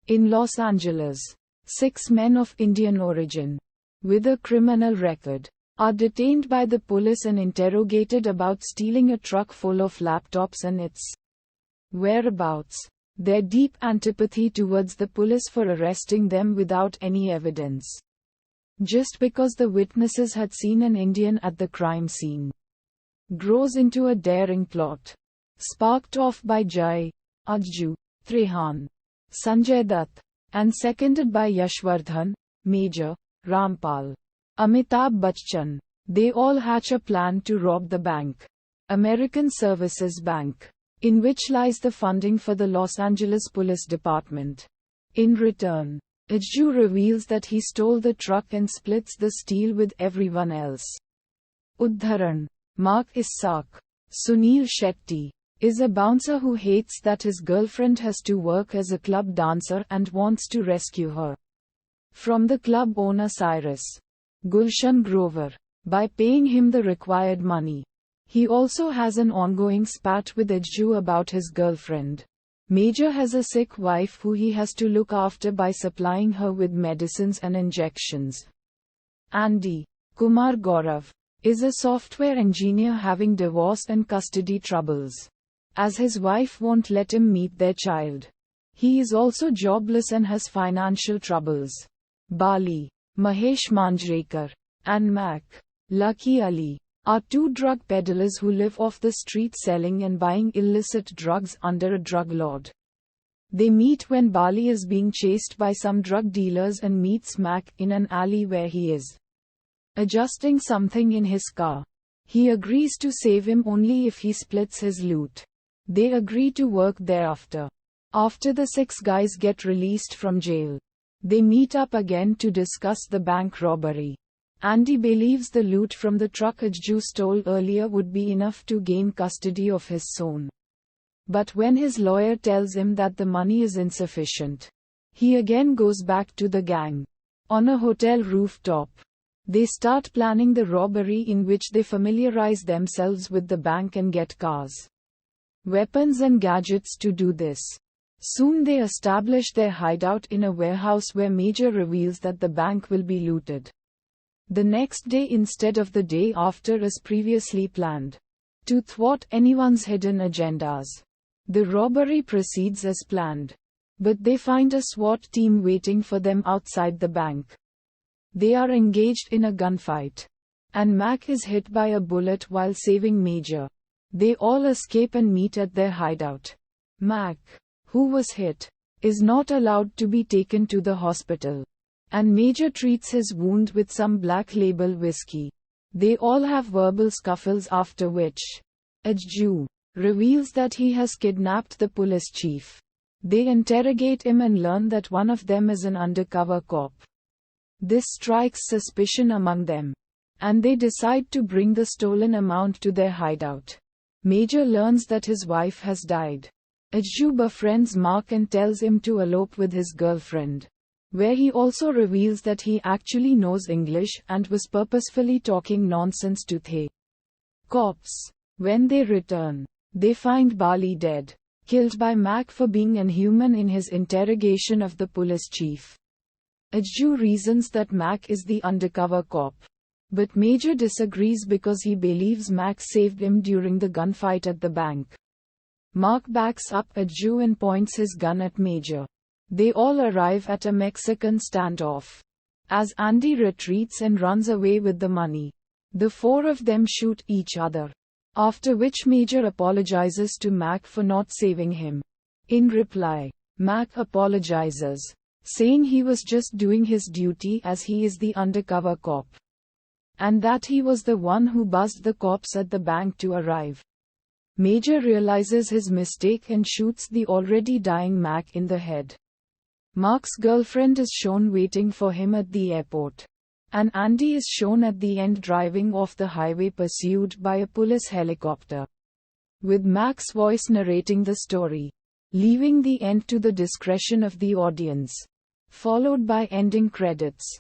In Los Angeles, 6 men of Indian origin, with a criminal record, are detained by the police and interrogated about stealing a truck full of laptops and its whereabouts. Their deep antipathy towards the police for arresting them without any evidence, just because the witnesses had seen an Indian at the crime scene, grows into a daring plot, sparked off by Jai, Ajju, Trehan, Sanjay Dutt, and seconded by Yashwardhan, Major, Rampal, Amitabh Bachchan. They all hatch a plan to rob the bank, American Services Bank, in which lies the funding for the Los Angeles Police Department. In return, Ajju reveals that he stole the truck and splits the steal with everyone else. Udharan, Mark Issac, Sunil Shetty, is a bouncer who hates that his girlfriend has to work as a club dancer and wants to rescue her from the club owner Cyrus, Gulshan Grover, by paying him the required money. He also has an ongoing spat with Ajju about his girlfriend. Major has a sick wife who he has to look after by supplying her with medicines and injections. Andy, Kumar Gaurav, is a software engineer having divorce and custody troubles, as his wife won't let him meet their child. He is also jobless and has financial troubles. Bali, Mahesh Manjrekar, and Mac, Lucky Ali, are 2 drug peddlers who live off the street selling and buying illicit drugs under a drug lord. They meet when Bali is being chased by some drug dealers and meets Mac in an alley where he is adjusting something in his car. He agrees to save him only if he splits his loot. They agree to work thereafter. After the 6 guys get released from jail, they meet up again to discuss the bank robbery. Andy believes the loot from the truck Ajju stole earlier would be enough to gain custody of his son. But when his lawyer tells him that the money is insufficient, he again goes back to the gang. On a hotel rooftop, they start planning the robbery in which they familiarize themselves with the bank and get cars, weapons and gadgets to do this. Soon they establish their hideout in a warehouse where Major reveals that the bank will be looted the next day instead of the day after as previously planned, to thwart anyone's hidden agendas. The robbery proceeds as planned, but they find a SWAT team waiting for them outside the bank. They are engaged in a gunfight, and Mac is hit by a bullet while saving Major. They all escape and meet at their hideout. Mac, who was hit, is not allowed to be taken to the hospital, and Major treats his wound with some Black Label whiskey. They all have verbal scuffles after which Ajju reveals that he has kidnapped the police chief. They interrogate him and learn that one of them is an undercover cop. This strikes suspicion among them, and they decide to bring the stolen amount to their hideout. Major learns that his wife has died. Ajju befriends Mark and tells him to elope with his girlfriend, where he also reveals that he actually knows English and was purposefully talking nonsense to the cops. When they return, they find Bali dead, killed by Mac for being inhuman in his interrogation of the police chief. Ajju reasons that Mac is the undercover cop, but Major disagrees because he believes Mac saved him during the gunfight at the bank. Mark backs up Ajju and points his gun at Major. They all arrive at a Mexican standoff. As Andy retreats and runs away with the money, the 4 of them shoot each other, after which Major apologizes to Mac for not saving him. In reply, Mac apologizes, saying he was just doing his duty as he is the undercover cop, and that he was the one who buzzed the cops at the bank to arrive. Major realizes his mistake and shoots the already dying Mac in the head. Mark's girlfriend is shown waiting for him at the airport, and Andy is shown at the end driving off the highway pursued by a police helicopter, with Mac's voice narrating the story, leaving the end to the discretion of the audience, followed by ending credits.